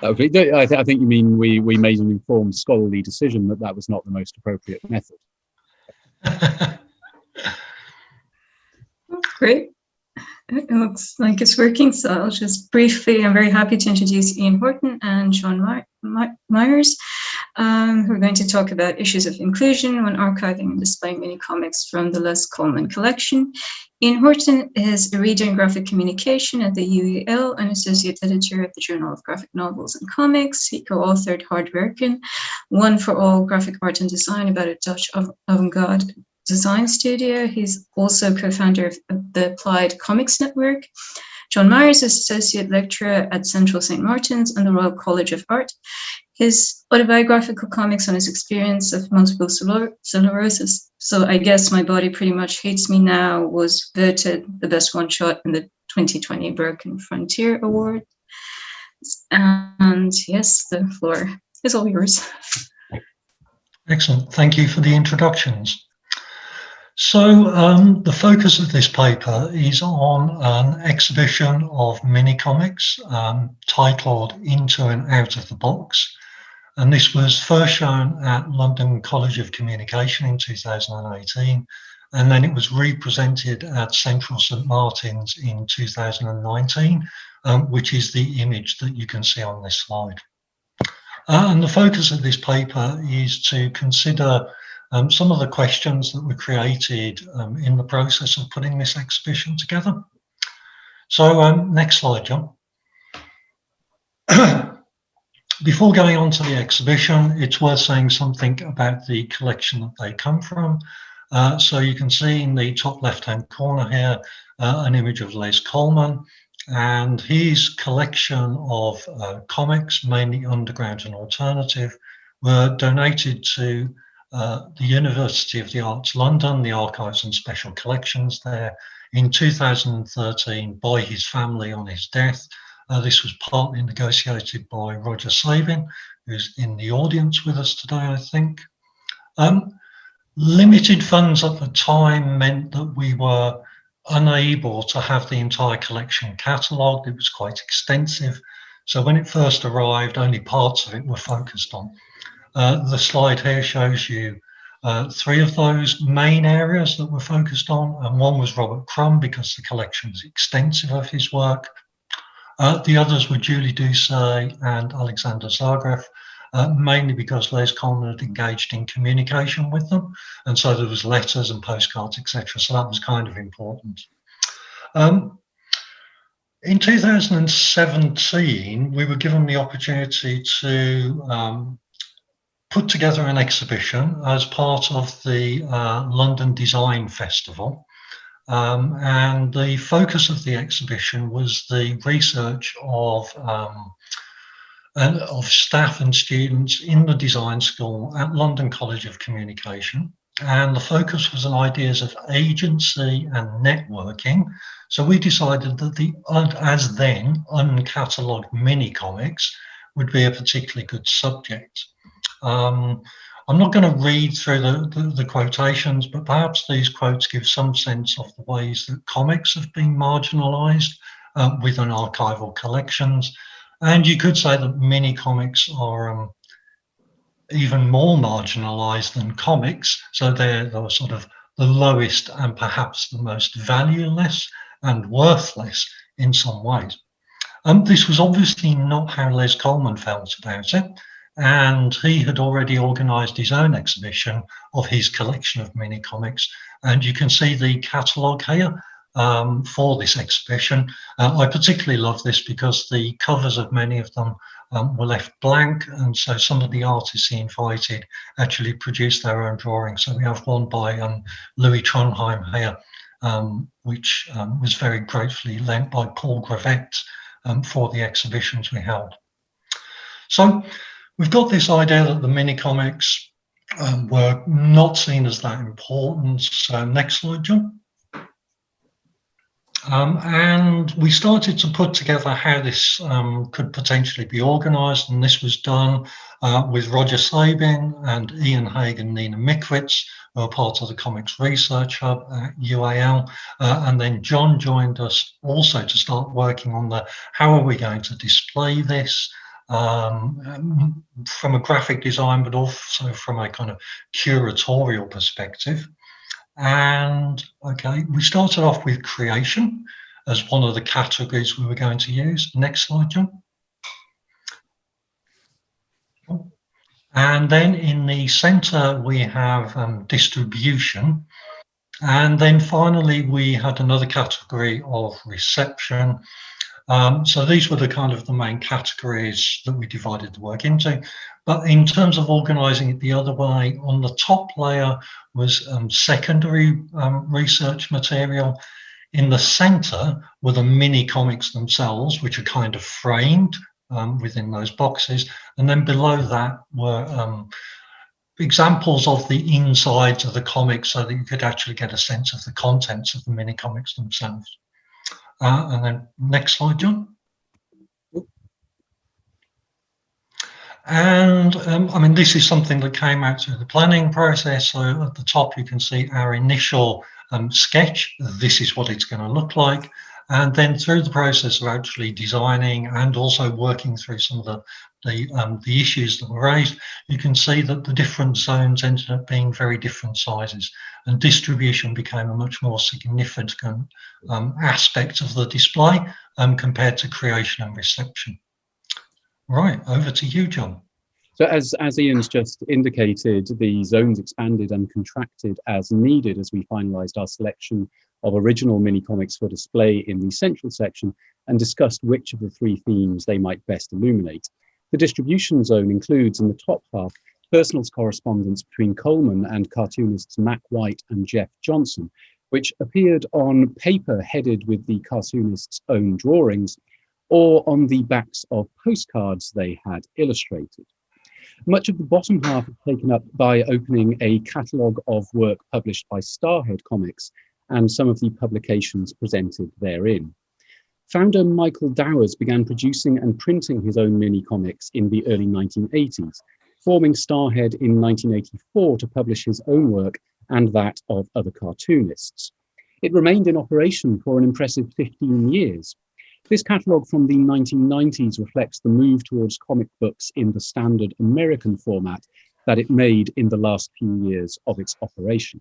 I think you mean we made an informed scholarly decision that was not the most appropriate method. Great. It looks like it's working, so I'll just briefly, I'm very happy to introduce Ian Horton and John Miers, who are going to talk about issues of inclusion when archiving and displaying mini comics from the Les Coleman Collection. Ian Horton is a reader in graphic communication at the UEL and associate editor of the Journal of Graphic Novels and Comics. He co-authored Hardwerken, One for All Graphic Art and Design about a Dutch avant-garde design studio. He's also co-founder of the Applied Comics Network. John Miers is associate lecturer at Central St. Martin's and the Royal College of Art. His autobiographical comics on his experience of multiple sclerosis, So I Guess My Body Pretty Much Hates Me Now, was voted the best one-shot in the 2020 Broken Frontier Award. And yes, the floor is all yours. Excellent. Thank you for the introductions. So the focus of this paper is on an exhibition of mini comics titled Into and Out of the Box. And this was first shown at London College of Communication in 2018. And then it was represented at Central St. Martin's in 2019, which is the image that you can see on this slide. And the focus of this paper is to consider some of the questions that were created in the process of putting this exhibition together. So next slide, John. Before going on to the exhibition, it's worth saying something about the collection that they come from. So you can see in the top left-hand corner here an image of Les Coleman, and his collection of comics, mainly underground and alternative, were donated to the University of the Arts London, the Archives and Special Collections there, in 2013 by his family on his death. This was partly negotiated by Roger Sabin, who's in the audience with us today, I think. Limited funds at the time meant that we were unable to have the entire collection catalogued. It was quite extensive. So when it first arrived, only parts of it were focused on. The slide here shows you 3 of those main areas that were focused on, and one was Robert Crumb because the collection was extensive of his work. The others were Julie Doucet and Alexander Zagreb, mainly because Les Coleman had engaged in communication with them, and so there was letters and postcards, etc. So that was kind of important. In 2017, we were given the opportunity to put together an exhibition as part of the London Design Festival. And the focus of the exhibition was the research of staff and students in the design school at London College of Communication. And the focus was on ideas of agency and networking. So we decided that the as then uncatalogued mini comics would be a particularly good subject. I'm not going to read through the quotations, but perhaps these quotes give some sense of the ways that comics have been marginalised within archival collections. And you could say that mini comics are even more marginalised than comics. So they're sort of the lowest and perhaps the most valueless and worthless in some ways. This was obviously not how Les Coleman felt about it. And he had already organised his own exhibition of his collection of mini comics. And you can see the catalogue here for this exhibition. I particularly love this because the covers of many of them were left blank. And so some of the artists he invited actually produced their own drawings. So we have one by Louis Trondheim here, which was very gratefully lent by Paul Gravette for the exhibitions we held. So we've got this idea that the mini comics were not seen as that important. So next slide, John. And we started to put together how this could potentially be organised, and this was done with Roger Sabin and Ian Haig and Nina Mikwitz, who are part of the Comics Research Hub at UAL. And then John joined us also to start working on how are we going to display this. from a graphic design, but also from a kind of curatorial perspective. And okay, we started off with creation as one of the categories we were going to use. Next slide, John. And then in the center, we have distribution. And then finally, we had another category of reception. So these were the kind of the main categories that we divided the work into. But in terms of organizing it the other way, on the top layer was secondary research material. In the center were the mini comics themselves, which are kind of framed within those boxes. And then below that were examples of the insides of the comics so that you could actually get a sense of the contents of the mini comics themselves. And then next slide, John. And I mean, this is something that came out through the planning process. So at the top, you can see our initial sketch. This is what it's going to look like. And then through the process of actually designing and also working through some of the issues that were raised, you can see that the different zones ended up being very different sizes, and distribution became a much more significant aspect of the display compared to creation and reception. Right, over to you, John. So as Ian's just indicated, the zones expanded and contracted as needed as we finalised our selection of original mini comics for display in the central section and discussed which of the three themes they might best illuminate. The distribution zone includes, in the top half, personal correspondence between Coleman and cartoonists Mac White and Jeff Johnson, which appeared on paper headed with the cartoonists' own drawings or on the backs of postcards they had illustrated. Much of the bottom half is taken up by opening a catalogue of work published by Starhead Comics and some of the publications presented therein. Founder Michael Dowers began producing and printing his own mini-comics in the early 1980s, forming Starhead in 1984 to publish his own work and that of other cartoonists. It remained in operation for an impressive 15 years. This catalogue from the 1990s reflects the move towards comic books in the standard American format that it made in the last few years of its operation.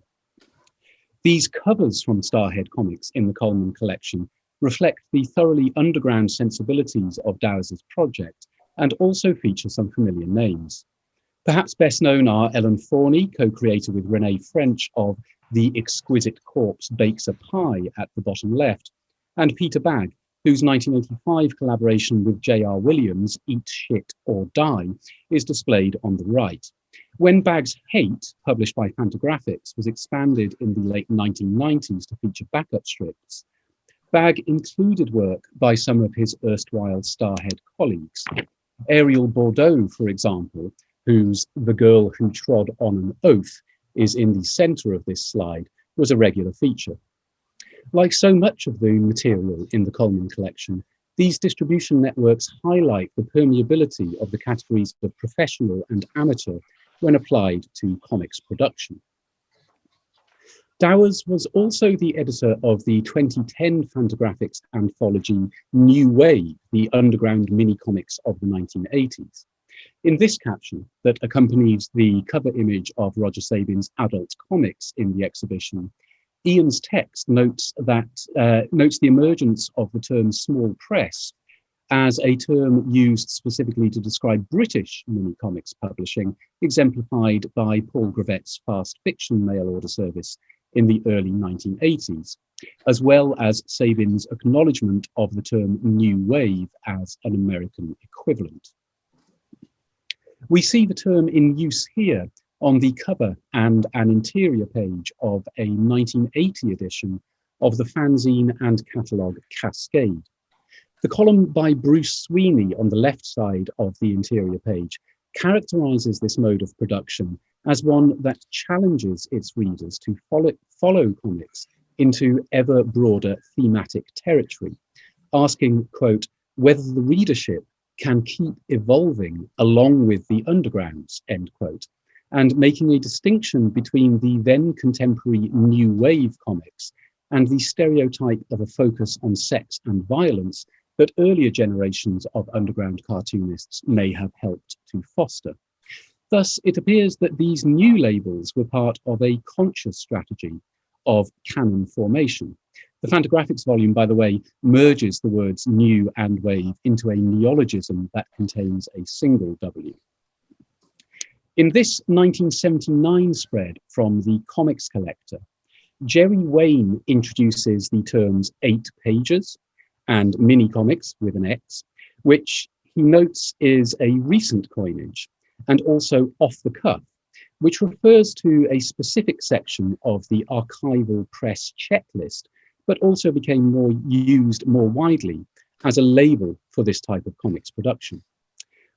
These covers from Starhead Comics in the Coleman Collection reflect the thoroughly underground sensibilities of Dowers' project and also feature some familiar names. Perhaps best known are Ellen Forney, co-creator with Renee French of The Exquisite Corpse Bakes a Pie at the bottom left, and Peter Bagg, whose 1985 collaboration with J.R. Williams, Eat Shit or Die, is displayed on the right. When Bagg's Hate, published by Fantagraphics, was expanded in the late 1990s to feature backup strips, Bagg included work by some of his erstwhile Starhead colleagues. Ariel Bordeaux, for example, whose The Girl Who Trod on an Oath is in the centre of this slide, was a regular feature. Like so much of the material in the Coleman Collection, these distribution networks highlight the permeability of the categories of professional and amateur when applied to comics production. Dowers was also the editor of the 2010 Fantagraphics anthology New Wave, the underground mini-comics of the 1980s. In this caption that accompanies the cover image of Roger Sabin's adult comics in the exhibition, Ian's text notes the emergence of the term small press as a term used specifically to describe British mini-comics publishing, exemplified by Paul Gravet's fast fiction mail order service in the early 1980s, as well as Sabin's acknowledgement of the term new wave as an American equivalent. We see the term in use here on the cover and an interior page of a 1980 edition of the fanzine and catalogue Cascade. The column by Bruce Sweeney on the left side of the interior page characterises this mode of production as one that challenges its readers to follow comics into ever broader thematic territory, asking, quote, whether the readership can keep evolving along with the undergrounds, end quote, and making a distinction between the then contemporary new wave comics and the stereotype of a focus on sex and violence that earlier generations of underground cartoonists may have helped to foster. Thus, it appears that these new labels were part of a conscious strategy of canon formation. The Fantagraphics volume, by the way, merges the words new and wave into a neologism that contains a single W. In this 1979 spread from the Comics Collector, Jerry Wayne introduces the terms 8 pages and mini comics with an X, which he notes is a recent coinage and also off the cuff, which refers to a specific section of the archival press checklist, but also became used more widely as a label for this type of comics production.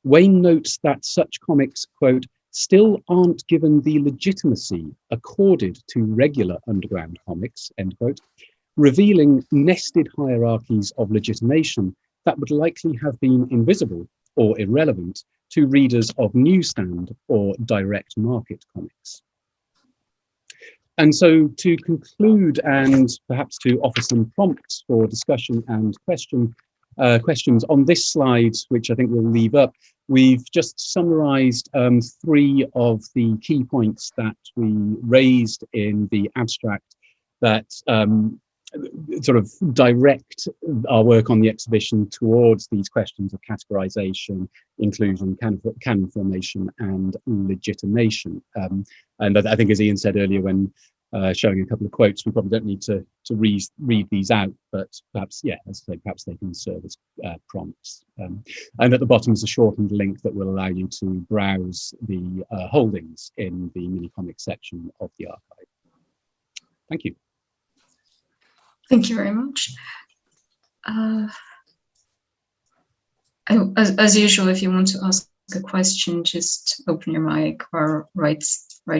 Wayne notes that such comics, quote, still aren't given the legitimacy accorded to regular underground comics, end quote, revealing nested hierarchies of legitimation that would likely have been invisible or irrelevant to readers of newsstand or direct market comics. And so to conclude and perhaps to offer some prompts for discussion and questions on this slide, which I think we'll leave up, we've just summarized 3 of the key points that we raised in the abstract that sort of direct our work on the exhibition towards these questions of categorization, inclusion, canon formation, and legitimation. And I think, as Ian said earlier, when showing a couple of quotes, we probably don't need to read these out, but perhaps, yeah, as I say, perhaps they can serve as prompts. And at the bottom is a shortened link that will allow you to browse the holdings in the mini comic section of the archive. Thank you. Thank you very much. As usual, if you want to ask a question, just open your mic or write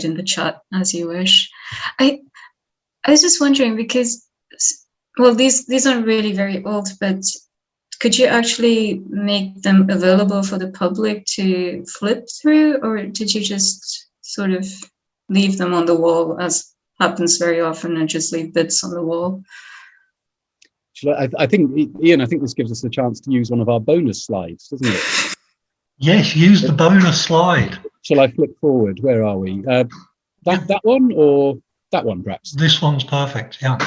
in the chat as you wish. I was just wondering, because, well, these aren't really very old, but could you actually make them available for the public to flip through, or did you just sort of leave them on the wall, as happens very often, and just leave bits on the wall? I think, Ian, I think this gives us a chance to use one of our bonus slides, doesn't it? Yes, use the bonus slide. Shall I flip forward? Where are we? That one, or that one, perhaps? This one's perfect, yeah.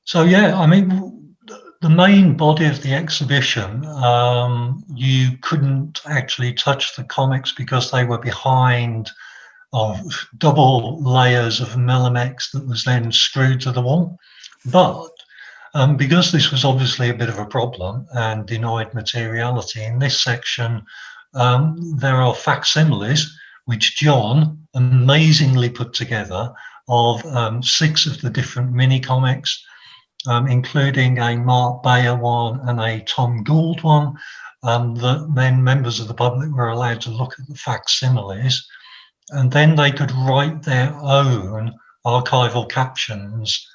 So, yeah, I mean, the main body of the exhibition, you couldn't actually touch the comics because they were behind double layers of Melamex that was then screwed to the wall. But because this was obviously a bit of a problem and denied materiality, in this section, there are facsimiles, which John amazingly put together, of 6 of the different mini comics, including a Mark Bayer one and a Tom Gould one, that then members of the public were allowed to look at the facsimiles, and then they could write their own archival captions,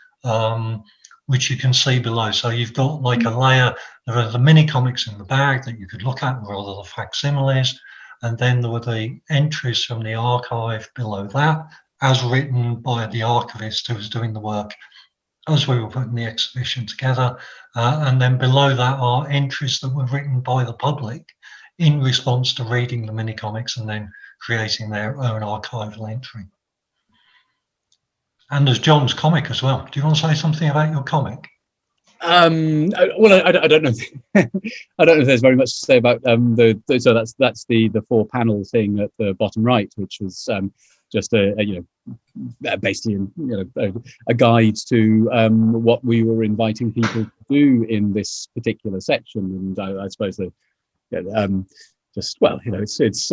which you can see below. So you've got like a layer, there are the mini comics in the bag that you could look at, with all the facsimiles, and then there were the entries from the archive below that, as written by the archivist who was doing the work as we were putting the exhibition together. And then below that are entries that were written by the public in response to reading the mini comics and then creating their own archival entry. And there's John's comic as well. Do you want to say something about your comic? Well, I don't know. I don't know if there's very much to say about so that's the 4-panel thing at the bottom right, which was just basically a guide to what we were inviting people to do in this particular section. And I suppose that it's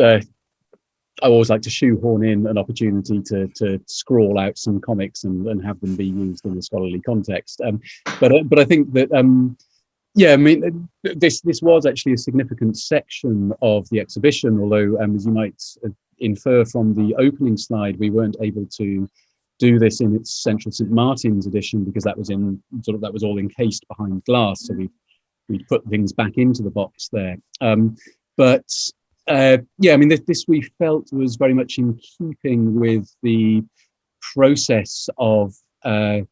I always like to shoehorn in an opportunity to scrawl out some comics and have them be used in a scholarly context. But I think that I mean, this was actually a significant section of the exhibition, although as you might infer from the opening slide, we weren't able to do this in its Central St. Martin's edition because that was all encased behind glass, so we put things back into the box there. I mean, this we felt was very much in keeping with the process of sort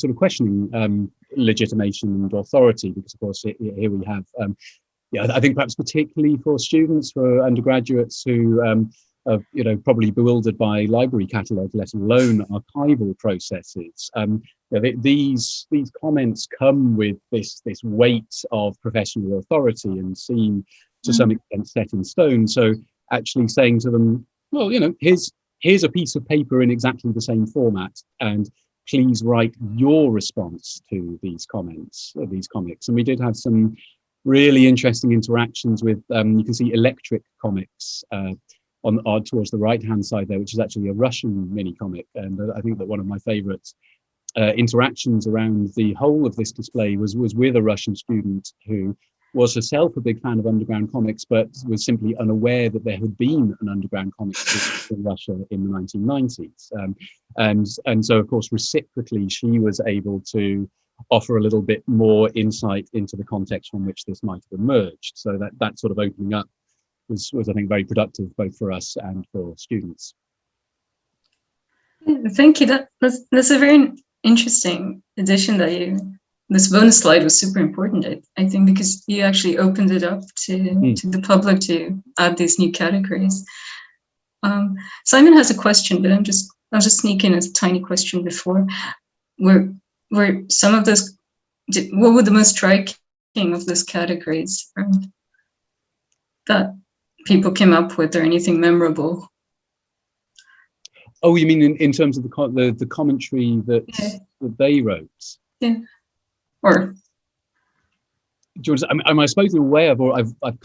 of questioning legitimation and authority, because of course here we have, I think perhaps particularly for students, for undergraduates who are probably bewildered by library catalogue, let alone archival processes. These comments come with this weight of professional authority and seem to some extent set in stone. So actually saying to them, well, here's a piece of paper in exactly the same format, and please write your response to these comments, these comics. And we did have some really interesting interactions with, you can see Electric Comics towards the right-hand side there, which is actually a Russian mini comic. And I think that one of my favorite interactions around the whole of this display was with a Russian student who was herself a big fan of underground comics, but was simply unaware that there had been an underground comics in Russia in the 1990s. And so, of course, reciprocally, she was able to offer a little bit more insight into the context from which this might have emerged. So that sort of opening up was I think, very productive, both for us and for students. Thank you. That's a very interesting addition this bonus slide was super important, I think, because you actually opened it up to the public to add these new categories. Simon has a question, but I'll just sneak in a tiny question before. Were some of those, what were the most striking of those categories that people came up with, or anything memorable? Oh, you mean in terms of the commentary that they wrote? Yeah. Or George, I suppose in a way I've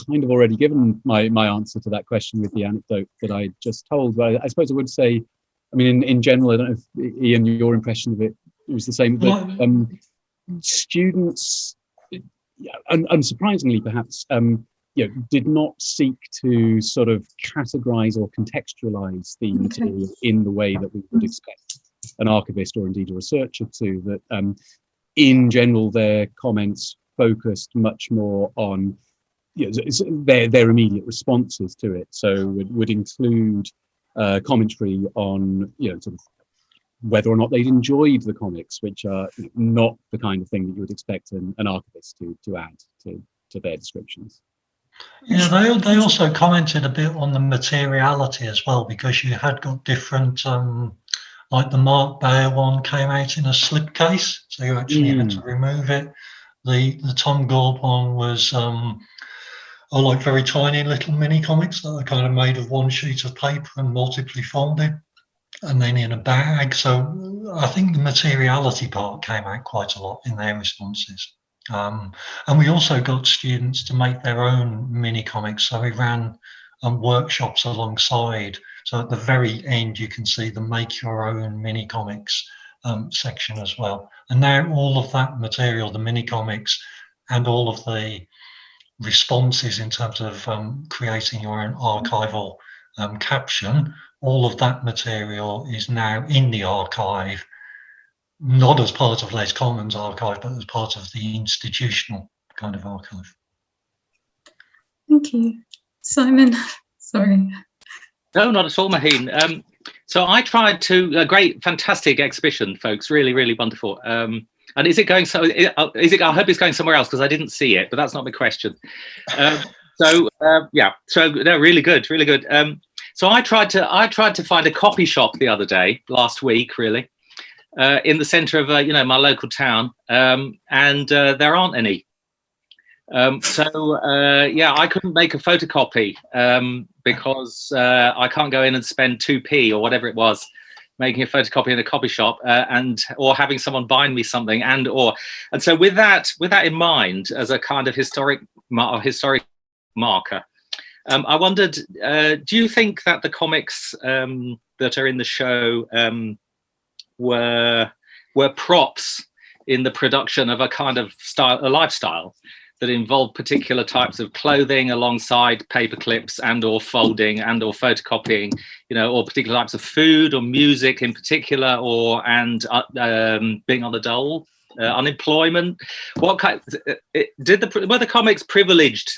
kind of already given my answer to that question with the anecdote that I just told. But I suppose I would say, I mean, in general, I don't know if Ian, your impression of it was the same. But students, unsurprisingly perhaps, did not seek to sort of categorize or contextualize the material in the way that we would expect an archivist or indeed a researcher to. That in general, their comments focused much more on their immediate responses to it. So it would include commentary on sort of whether or not they'd enjoyed the comics, which are not the kind of thing that you would expect an archivist to add to their descriptions. Yeah, they also commented a bit on the materiality as well, because you had got different, like the Mark Bayer one came out in a slipcase, so you actually had to remove it. The Tom Gould one was like very tiny little mini comics that are kind of made of one sheet of paper and multiply folded, and then in a bag. So I think the materiality part came out quite a lot in their responses. And we also got students to make their own mini comics. So we ran workshops alongside. So at the very end, you can see the make your own mini comics section as well. And now all of that material, the mini comics and all of the responses in terms of creating your own archival caption, all of that material is now in the archive, not as part of Les Coleman's archive, but as part of the institutional kind of archive. Thank you. Simon, sorry. No, not at all, Maheen. So I tried a great, fantastic exhibition, folks. Really, really wonderful. And is it going? I hope it's going somewhere else, because I didn't see it, but that's not my question. So no, really good, really good. So I tried to find a copy shop the other day, last week, really, in the centre of my local town, and there aren't any. I couldn't make a photocopy because I can't go in and spend 2p or whatever it was making a photocopy in a copy shop, or having someone bind me something, and so with that in mind, as a kind of historic marker, I wondered, do you think that the comics that are in the show were props in the production of a kind of a lifestyle that involved particular types of clothing alongside paper clips and or folding and or photocopying, or particular types of food or music in particular, being on the dole, unemployment? What kind were the comics privileged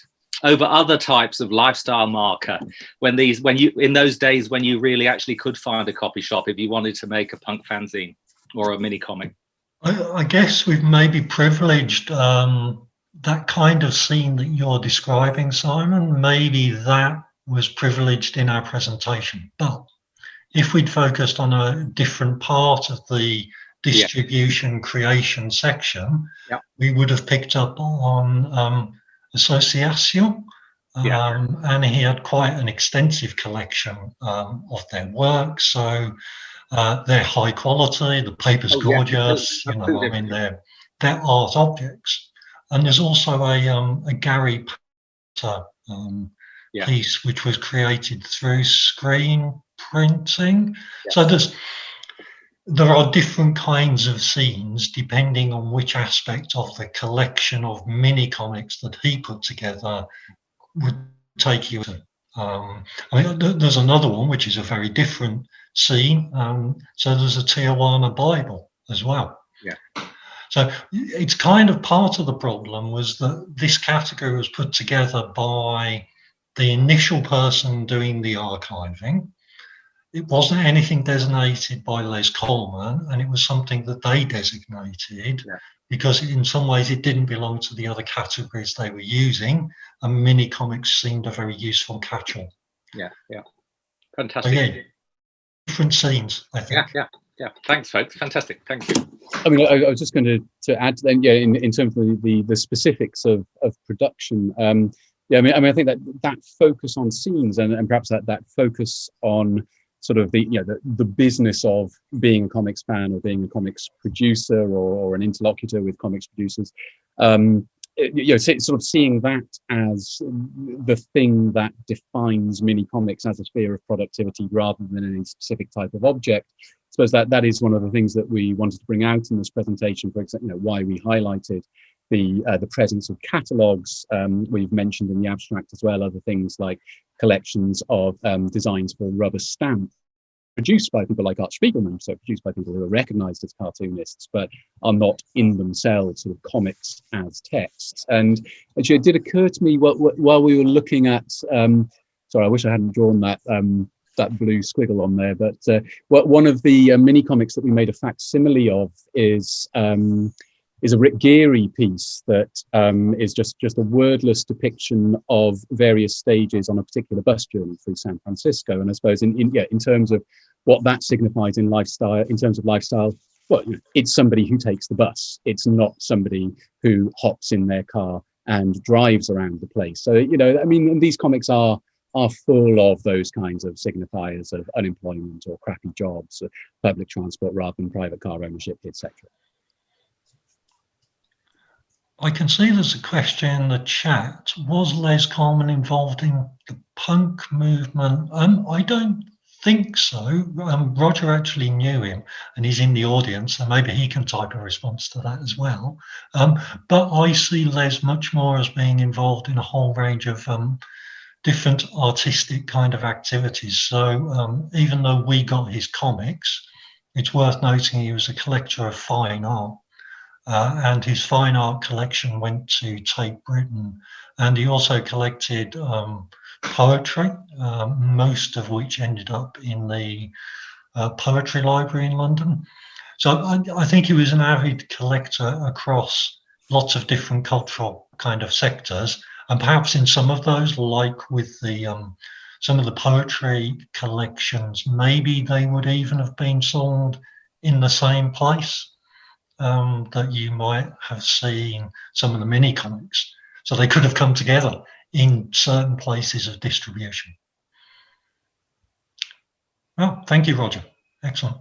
over other types of lifestyle marker in those days when you really actually could find a copy shop if you wanted to make a punk fanzine or a mini comic? I guess we've maybe privileged that kind of scene that you're describing, Simon. Maybe that was privileged in our presentation. But if we'd focused on a different part of the distribution creation section, we would have picked up on association. And he had quite an extensive collection of their work. So they're high quality, the paper's gorgeous, you know, I mean, they're art objects. And there's also a Gary Potter piece which was created through screen printing. So there are different kinds of scenes depending on which aspect of the collection of mini comics that he put together would take you to. I mean, there's another one which is a very different scene. So there's a Tijuana Bible as well. So it's kind of part of the problem was that this category was put together by the initial person doing the archiving. It wasn't anything designated by Les Coleman, and it was something that they designated because in some ways it didn't belong to the other categories they were using, and mini comics seemed a very useful catch-all. Fantastic. Again, different scenes, I think. Yeah. Thanks, folks. Fantastic. Thank you. I mean, I was just going to add to then, in terms of the specifics of production. I mean, I think that focus on scenes and perhaps that focus on sort of the business of being a comics fan or being a comics producer or an interlocutor with comics producers. Sort of seeing that as the thing that defines mini comics as a sphere of productivity rather than any specific type of object. I suppose that is one of the things that we wanted to bring out in this presentation. For example, why we highlighted the presence of catalogues. We've mentioned in the abstract as well other things like collections of designs for rubber stamp produced by people like Art Spiegelman, so produced by people who are recognized as cartoonists, but are not in themselves sort of comics as texts. And actually, it did occur to me while we were looking at, sorry, I wish I hadn't drawn that blue squiggle on there, but one of the mini comics that we made a facsimile of is a Rick Geary piece that is just a wordless depiction of various stages on a particular bus journey through San Francisco. And I suppose in terms of what that signifies in terms of lifestyle, well, it's somebody who takes the bus. It's not somebody who hops in their car and drives around the place. So, I mean, these comics are full of those kinds of signifiers of unemployment or crappy jobs, or public transport rather than private car ownership, etc. I can see there's a question in the chat. Was Les Coleman involved in the punk movement? I don't think so. Roger actually knew him and he's in the audience, so maybe he can type a response to that as well. But I see Les much more as being involved in a whole range of different artistic kind of activities. So even though we got his comics, it's worth noting he was a collector of fine art. And his fine art collection went to Tate Britain, and he also collected poetry, most of which ended up in the Poetry Library in London. So I think he was an avid collector across lots of different cultural kind of sectors, and perhaps in some of those, like with the some of the poetry collections, maybe they would even have been sold in the same place. That you might have seen some of the mini comics. So they could have come together in certain places of distribution. Well, thank you, Roger. Excellent.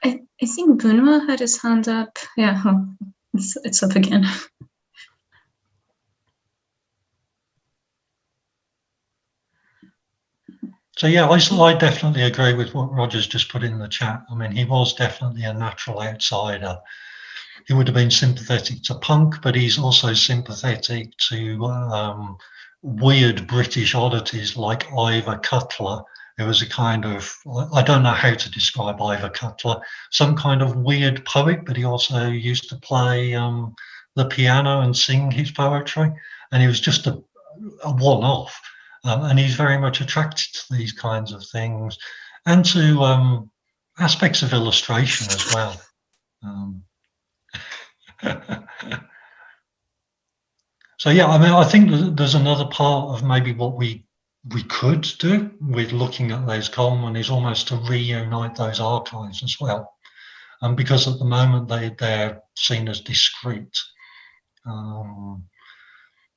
I think Benoit had his hand up. Yeah, it's up again. So yeah, I definitely agree with what Roger's just put in the chat. I mean, he was definitely a natural outsider. He would have been sympathetic to punk, but he's also sympathetic to weird British oddities like Ivor Cutler. It was a kind of, I don't know how to describe Ivor Cutler, some kind of weird poet, but he also used to play the piano and sing his poetry. And he was just a one-off. And he's very much attracted to these kinds of things and to aspects of illustration as well. So yeah, I mean, I think there's another part of maybe what we could do with looking at Les Coleman is almost to reunite those archives as well, because at the moment they're seen as discrete.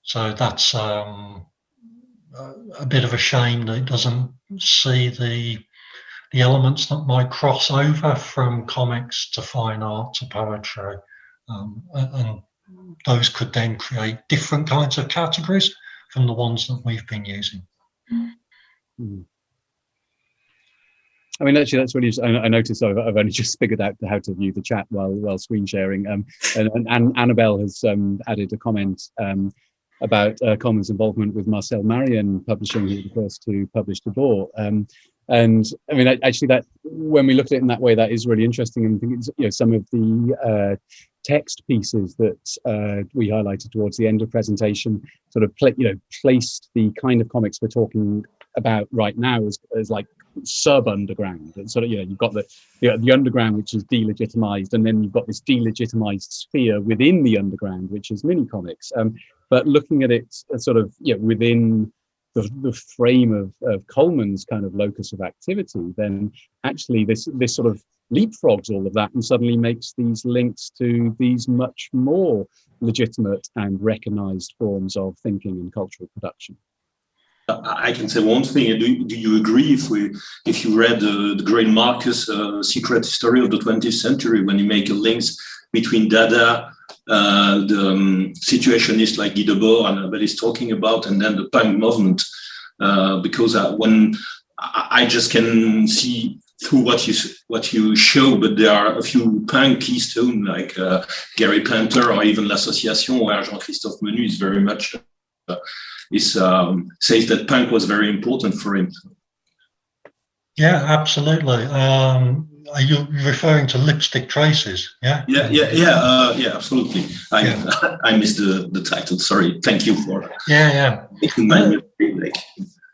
So that's a bit of a shame that it doesn't see the elements that might cross over from comics to fine art to poetry, and those could then create different kinds of categories from the ones that we've been using. I mean, actually, that's really. I noticed I've only just figured out how to view the chat while screen sharing. And Annabelle has added a comment about Coleman's involvement with Marcel Marion Publishing, who was the first to publish Debord. And I mean, actually, that when we look at it in that way, that is really interesting. And I think it's, some of the text pieces that we highlighted towards the end of presentation sort of placed the kind of comics we're talking about right now as like sub-underground. And sort of, you've got the underground, which is delegitimized, and then you've got this delegitimized sphere within the underground, which is mini comics. But looking at it sort of within the frame of Coleman's kind of locus of activity, then actually this sort of leapfrogs all of that and suddenly makes these links to these much more legitimate and recognized forms of thinking and cultural production. I can say one thing. Do you agree if you read the great Marcus Secret History of the 20th Century, when you make links between Dada, the situationists like Guy Debord and Annabelle is talking about, and then the punk movement, because when I just can see through what you show, but there are a few punk keystones like Gary Planter or even L'Association, where Jean-Christophe Menu is very much says that punk was very important for him. Yeah, absolutely. Are you referring to Lipstick Traces? Yeah, absolutely. I missed the title. Sorry. Thank you for making my mistake.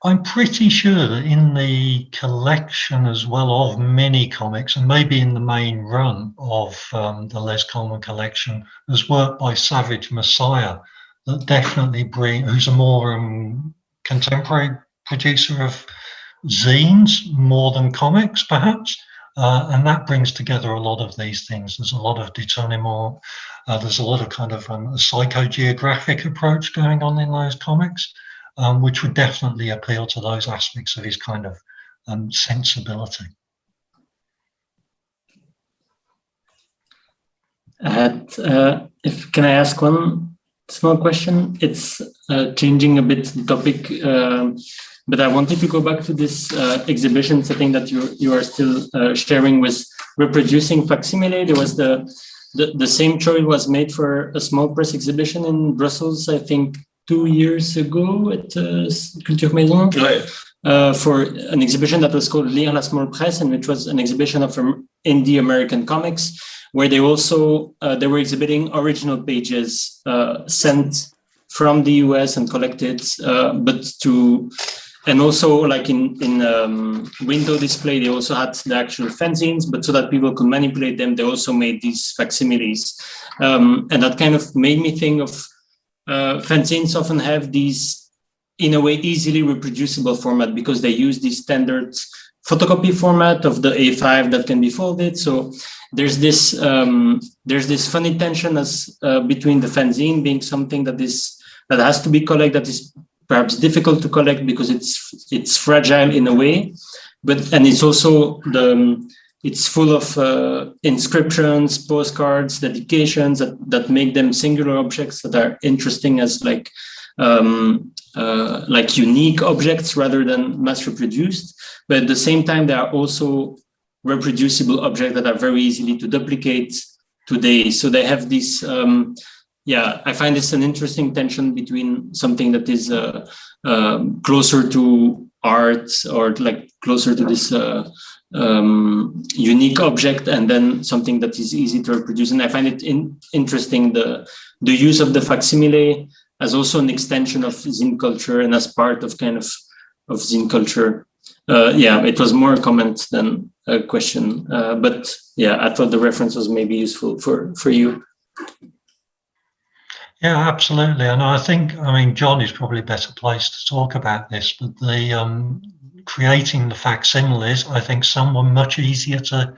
I'm pretty sure that in the collection as well of mini comics, and maybe in the main run of the Les Coleman collection, there's work by Savage Messiah that definitely who's a more contemporary producer of zines more than comics, perhaps. And that brings together a lot of these things. There's a lot of détournement. There's a lot of kind of a psychogeographic approach going on in those comics, which would definitely appeal to those aspects of his kind of sensibility. Can I ask one small question? It's changing a bit the topic, but I wanted to go back to this exhibition setting that you are still sharing with reproducing facsimile. There was the same choice was made for a small press exhibition in Brussels, I think 2 years ago at Culture Maison, for an exhibition that was called Lire la Small Presse, and which was an exhibition of indie American comics, where they also they were exhibiting original pages sent from the US and collected, and also like in window display, they also had the actual fanzines, but so that people could manipulate them, they also made these facsimiles. And that kind of made me think of fanzines often have these, in a way, easily reproducible format because they use the standard photocopy format of the A5 that can be folded. So there's this funny tension as between the fanzine being something that has to be collected, that is perhaps difficult to collect because it's fragile in a way, and it's also it's full of inscriptions, postcards, dedications that make them singular objects that are interesting as like unique objects rather than mass reproduced. But at the same time, there are also reproducible objects that are very easily to duplicate today. So they have this. I find this an interesting tension between something that is closer to art or like closer to this unique object, and then something that is easy to reproduce. And I find it interesting the use of the facsimile as also an extension of zine culture and as part of kind of zine culture. It was more a comment than question. But yeah, I thought the reference was maybe useful for you. Yeah, absolutely. And I think, I mean, John is probably better placed to talk about this, but the creating the facsimiles, I think some were much easier to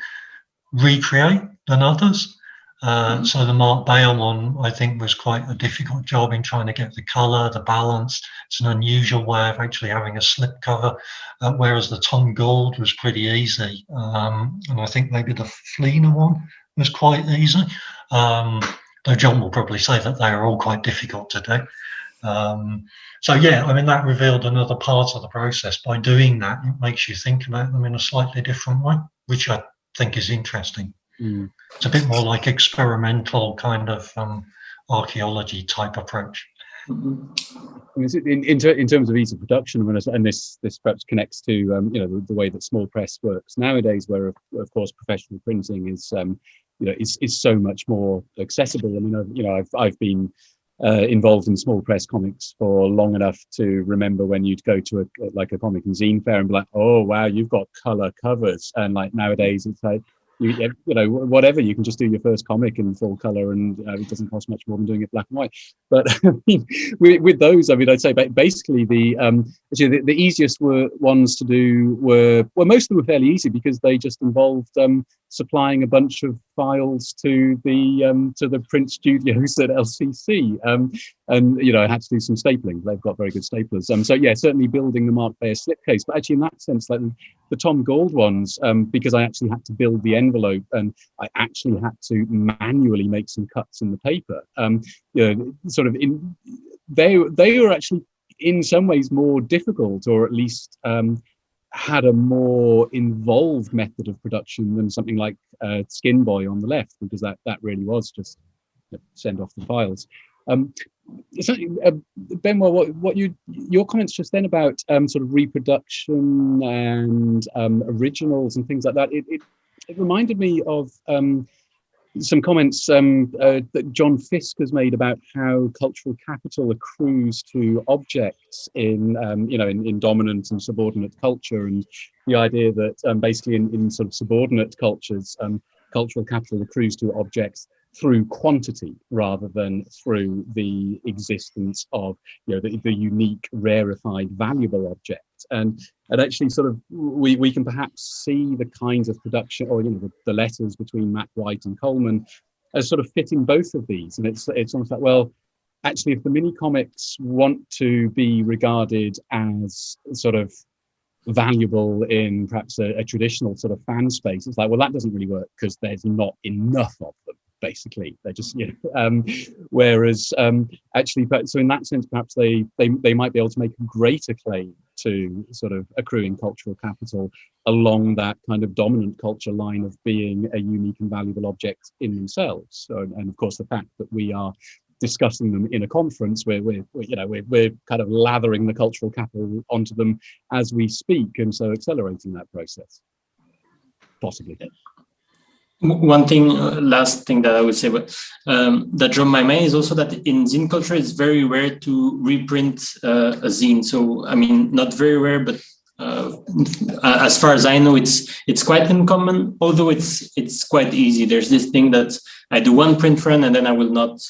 recreate than others. So the Mark Bale one, I think, was quite a difficult job in trying to get the colour, the balance. It's an unusual way of actually having a slip cover, whereas the Tom Gould was pretty easy. And I think maybe the Fleener one was quite easy. Though John will probably say that they are all quite difficult to do. So yeah, I mean, that revealed another part of the process. By doing that, it makes you think about them in a slightly different way, which I think is interesting. It's a bit more like experimental kind of archaeology type approach. In terms of ease of production, and this perhaps connects to you know, the way that small press works nowadays, where of course professional printing is you know, is so much more accessible. I mean, you know, I've been involved in small press comics for long enough to remember when you'd go to a comic and zine fair and be like, oh wow, you've got color covers, and like nowadays it's like, you know, whatever, you can just do your first comic in full color, and it doesn't cost much more than doing it black and white. But I mean, with those, I mean, I'd say basically the easiest ones to do were, well, most of them were fairly easy because they just involved supplying a bunch of files to the print studios at LCC, and you know, I had to do some stapling. They've got very good staplers. So yeah, certainly building the Mark Bayer slipcase, but actually in that sense, like the Tom Gould ones, because I actually had to build the envelope and I actually had to manually make some cuts in the paper. You know, sort of they were actually in some ways more difficult, or at least had a more involved method of production than something like Skin Boy on the left, because that really was just send off the files. Benoit, what your comments just then about sort of reproduction and originals and things like that, it reminded me of some comments that John Fiske has made about how cultural capital accrues to objects in you know, in dominant and subordinate culture, and the idea that basically in sort of subordinate cultures, cultural capital accrues to objects through quantity rather than through the existence of, you know, the unique, rarefied, valuable object. And actually sort of we can perhaps see the kinds of production, or you know, the letters between Matt White and Coleman as sort of fitting both of these. And it's almost like, well, actually, if the mini comics want to be regarded as sort of valuable in perhaps a traditional sort of fan space, it's like, well, that doesn't really work because there's not enough of them. Basically, they're just, you know, whereas actually, so in that sense, perhaps they might be able to make a greater claim to sort of accruing cultural capital along that kind of dominant culture line of being a unique and valuable object in themselves. So, and of course, the fact that we are discussing them in a conference where we're kind of lathering the cultural capital onto them as we speak, and so accelerating that process, possibly. One thing, last thing that I would say, but that drew my mind is also that in zine culture, it's very rare to reprint a zine. So, I mean, not very rare, but as far as I know, it's quite uncommon. Although it's quite easy. There's this thing that I do one print run and then I will not,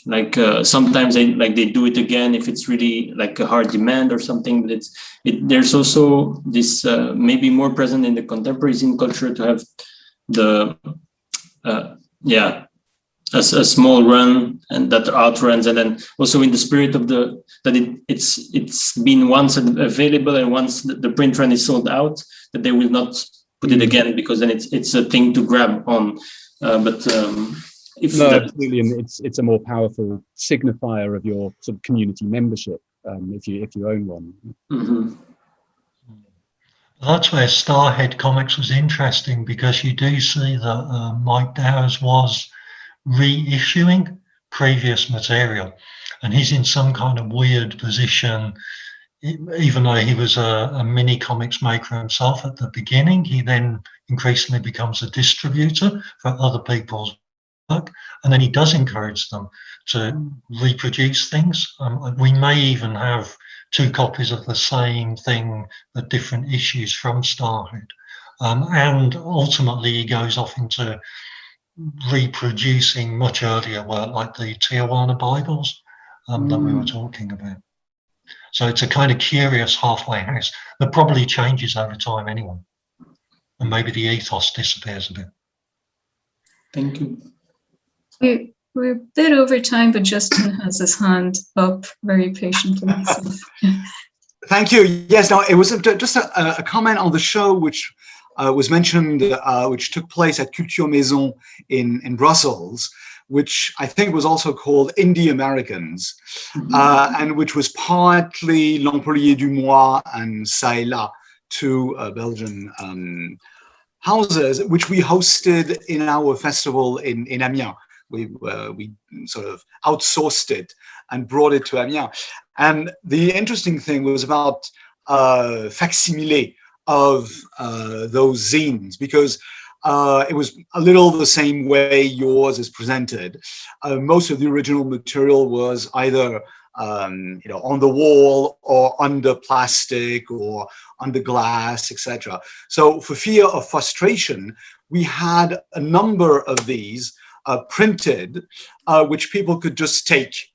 like sometimes they do it again if it's really like a hard demand or something. But there's also this maybe more present in the contemporary zine culture to have the a small run and that outruns, and then also in the spirit of it's been once available, and once the print run is sold out, that they will not put it again, because then it's a thing to grab on. Absolutely, and it's a more powerful signifier of your sort of community membership if you own one. Mm-hmm. That's where Starhead Comics was interesting, because you do see that Mike Dowers was reissuing previous material, and he's in some kind of weird position. Even though he was a mini comics maker himself at the beginning, he then increasingly becomes a distributor for other people's work, and then he does encourage them to reproduce things. We may even have 2 copies of the same thing, the different issues from Starhead. And ultimately he goes off into reproducing much earlier work like the Tijuana Bibles that we were talking about. So it's a kind of curious halfway house that probably changes over time anyway. And maybe the ethos disappears a bit. Thank you. We're a bit over time, but Justin has his hand up very patiently. So. Thank you. Yes, no, it was just a comment on the show which was mentioned, which took place at Culture Maison in Brussels, which I think was also called Indie Americans, and which was partly L'Employé du Mois and Ça et Là, two Belgian houses, which we hosted in our festival in Amiens. We sort of outsourced it and brought it to Amiens. And the interesting thing was about facsimile of those zines, because it was a little the same way yours is presented. Most of the original material was either on the wall or under plastic or under glass, etc. So for fear of frustration, we had a number of these printed, which people could just take,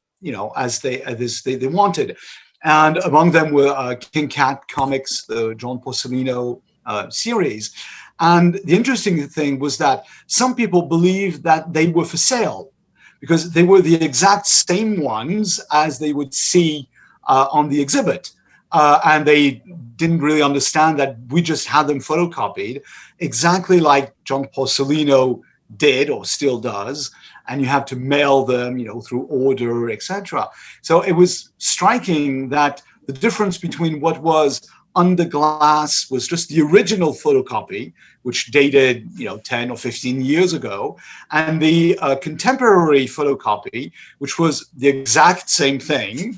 as they wanted. And among them were King Cat Comics, the John Porcellino series. And the interesting thing was that some people believed that they were for sale because they were the exact same ones as they would see on the exhibit. And they didn't really understand that we just had them photocopied, exactly like John Porcellino did or still does, and you have to mail them, through order, etc. So it was striking that the difference between what was under glass was just the original photocopy, which dated, 10 or 15 years ago, and the contemporary photocopy, which was the exact same thing,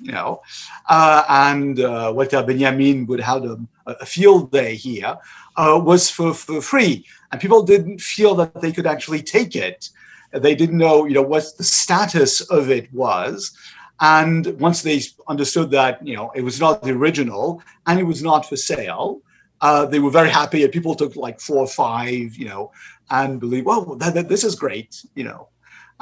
and Walter Benjamin would have a field day here, was for free. And people didn't feel that they could actually take it. They didn't know, what the status of it was. And once they understood that, it was not the original and it was not for sale, they were very happy. And people took like 4 or 5, and believed, well, this is great,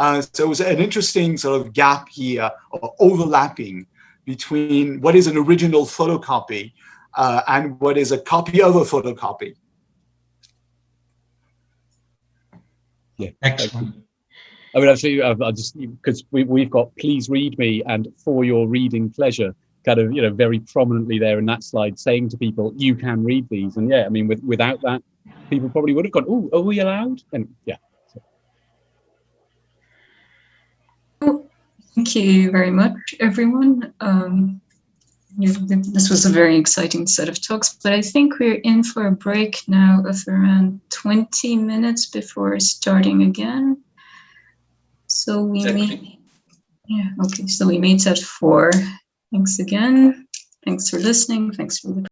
So it was an interesting sort of gap here, or overlapping between what is an original photocopy and what is a copy of a photocopy. Yeah, excellent. I mean, actually, I just, because we've got "Please read me" and "For your reading pleasure" kind of, very prominently there in that slide, saying to people, you can read these. And yeah, I mean, without that, people probably would have gone, oh, are we allowed? And yeah. So. Thank you very much, everyone. This was a very exciting set of talks, but I think we're in for a break now of around 20 minutes before starting again. So we meet, so we meet at 4. Thanks again. Thanks for listening. Thanks for the